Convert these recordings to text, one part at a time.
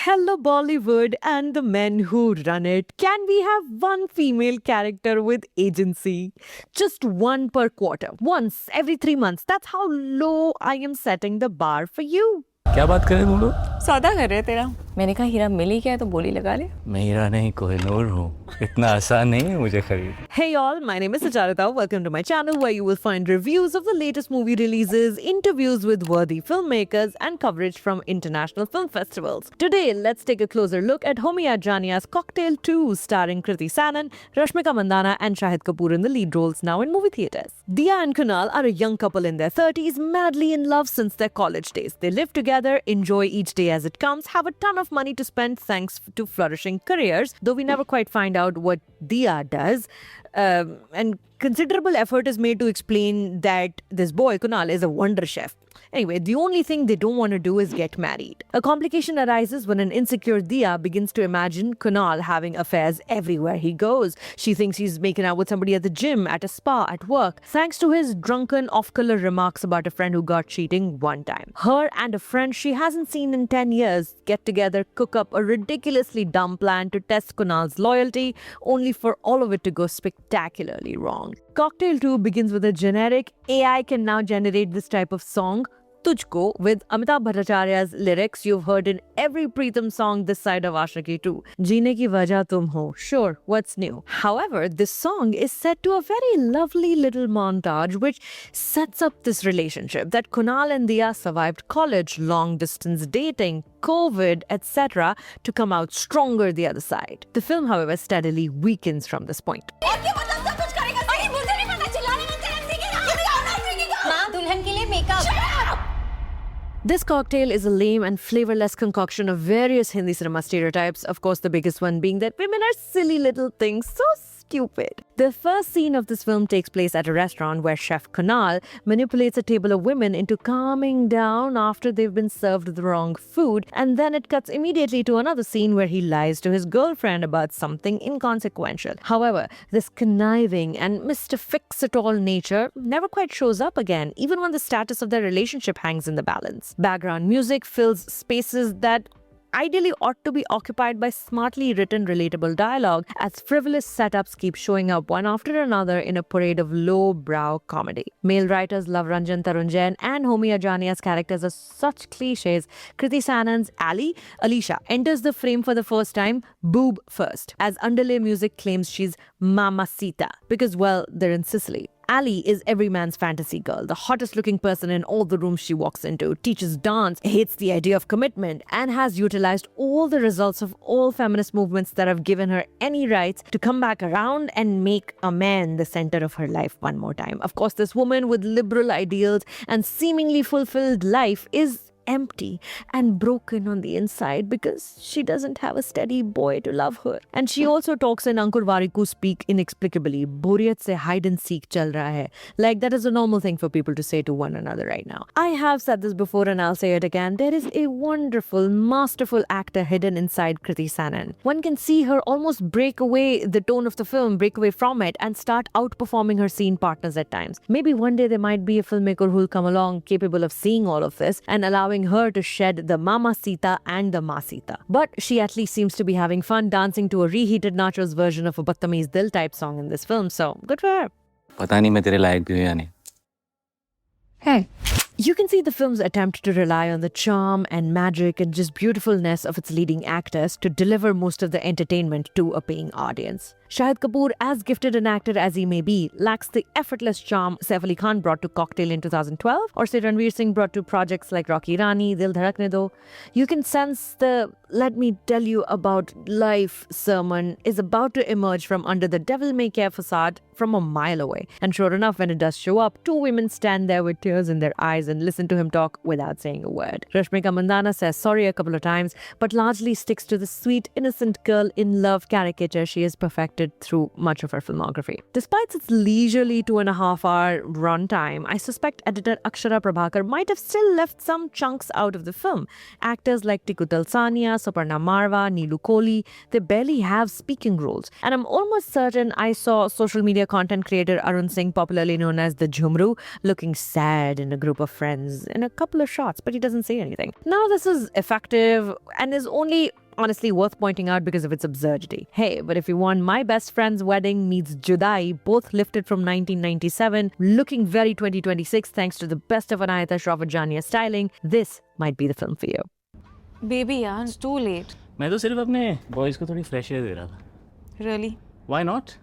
Hello, Bollywood and the men who run it. Can we have one female character with agency? Just one per quarter. Once every 3 months. That's how low I am setting the bar for you. क्या बात कर रहे तुम लोग? सौदा कर रहे हैं तेरा। मैंने कहा हीरा मिल ही क्या है तो बोली लगा ले। मैं हीरा नहीं कोहिनूर हूँ, इतना आसान नहीं है मुझे खरीद। Hey all, my name is Sucharita. Welcome to my channel where you will find reviews of the latest movie releases, interviews with worthy filmmakers and coverage from international film festivals. Today, let's take a closer look at Homi Adajania's Cocktail 2 starring Kriti Sanon, Rashmika Mandanna and Shahid Kapoor in the lead roles now in movie theatres. Diya and Kunal are a young couple in their 30s, madly in love since their college days. They live together, enjoy each day as it comes, have a ton of money to spend thanks to flourishing careers, though we never quite find out what Diya does. And considerable effort is made to explain that this boy, Kunal, is a wonder chef. Anyway, the only thing they don't want to do is get married. A complication arises when an insecure Diya begins to imagine Kunal having affairs everywhere he goes. She thinks he's making out with somebody at the gym, at a spa, at work, thanks to his drunken, off-color remarks about a friend who got cheating one time. Her and a friend she hasn't seen in 10 years get together, cook up a ridiculously dumb plan to test Kunal's loyalty, only for all of it to go spectacularly wrong. Cocktail 2 begins with a generic AI can now generate this type of song, Tujhko, with Amitabh Bhattacharya's lyrics you've heard in every Preetham song this side of Ashiki 2. Jeene ki wajah tum ho. Sure, what's new? However, this song is set to a very lovely little montage which sets up this relationship that Kunal and Diya survived college, long distance dating, COVID, etc. to come out stronger the other side. The film, however, steadily weakens from this point. This cocktail is a lame and flavorless concoction of various Hindi cinema stereotypes, of course the biggest one being that women are silly little things, so stupid. The first scene of this film takes place at a restaurant where Chef Kunal manipulates a table of women into calming down after they've been served the wrong food, and then it cuts immediately to another scene where he lies to his girlfriend about something inconsequential. However, this conniving and Mr. Fix-it-all nature never quite shows up again, even when the status of their relationship hangs in the balance. Background music fills spaces that ideally ought to be occupied by smartly written relatable dialogue, as frivolous setups keep showing up one after another in a parade of low-brow comedy. Male writers love Ranjan, Tarun, Jain and Homi Adajania's characters are such cliches. Kriti Sanon's Alicia enters the frame for the first time boob first, as underlay music claims she's Mamacita because, well, they're in Sicily. Ali is every man's fantasy girl, the hottest looking person in all the rooms she walks into, teaches dance, hates the idea of commitment, and has utilized all the results of all feminist movements that have given her any rights to come back around and make a man the center of her life one more time. Of course, this woman with liberal ideals and seemingly fulfilled life is empty and broken on the inside because she doesn't have a steady boy to love her. And she also talks in Ankur Warikoo speak inexplicably. Boriyat se hide and seek chal raha hai. Like that is a normal thing for people to say to one another right now. I have said this before and I'll say it again. There is a wonderful, masterful actor hidden inside Kriti Sanon. One can see her almost break away the tone of the film, break away from it and start outperforming her scene partners at times. Maybe one day there might be a filmmaker who'll come along capable of seeing all of this and allowing her to shed the Mamacita and the Masita. But she at least seems to be having fun dancing to a reheated Nachos version of a Badtameez Dil type song in this film, so good for her. पता नहीं मैं तेरे लायक भी हूँ या नहीं। Hey. You can see the film's attempt to rely on the charm and magic and just beautifulness of its leading actors to deliver most of the entertainment to a paying audience. Shahid Kapoor, as gifted an actor as he may be, lacks the effortless charm Saif Ali Khan brought to Cocktail in 2012 or say Ranveer Singh brought to projects like Rocky Rani, Dil Dhadakne Do. You can sense the let me tell you about life sermon is about to emerge from under the devil may care facade from a mile away. And sure enough, when it does show up, two women stand there with tears in their eyes and listen to him talk without saying a word. Rashmika Mandanna says sorry a couple of times, but largely sticks to the sweet, innocent girl in love caricature she has perfected repeated through much of her filmography. Despite its leisurely 2.5-hour runtime, I suspect editor Akshara Prabhakar might have still left some chunks out of the film. Actors like Tikku Talsania, Suparna Marwa, Neelu Kohli, they barely have speaking roles. And I'm almost certain I saw social media content creator Arun Singh, popularly known as the Jhumru, looking sad in a group of friends in a couple of shots, but he doesn't say anything. Now, this is effective and is only honestly worth pointing out because of its absurdity. Hey, but if you want My Best Friend's Wedding meets Judai, both lifted from 1997, looking very 2026 thanks to the best of Anayata Shravajania styling, this might be the film for you. Baby, yaar, it's too late. मैं तो सिर्फ अपने boys को थोड़ी fresh air दे रहा था. Really? Why not?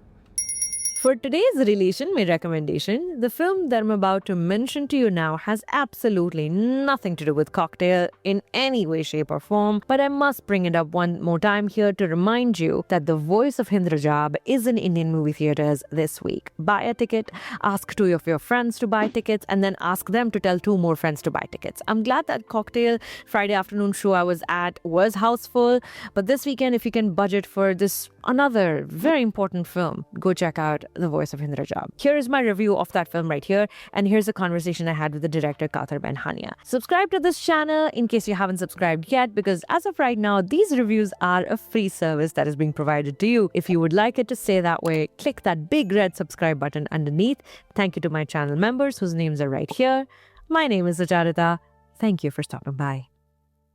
For today's Relation My recommendation, the film that I'm about to mention to you now has absolutely nothing to do with Cocktail in any way, shape or form, but I must bring it up one more time here to remind you that The Voice of Hind Rajab is in Indian movie theaters this week. Buy a ticket, ask 2 of your friends to buy tickets, and then ask them to tell 2 more friends to buy tickets. I'm glad that Cocktail Friday afternoon show I was at was houseful, but this weekend, if you can budget for this another very important film, go check out The Voice of Hind Rajab. Here is my review of that film right here, and here's a conversation I had with the director Kauthar Ben Hania. Subscribe to this channel in case you haven't subscribed yet, because as of right now, these reviews are a free service that is being provided to you. If you would like it to stay that way, click that big red subscribe button underneath. Thank you to my channel members whose names are right here. My name is Sucharita. Thank you for stopping by.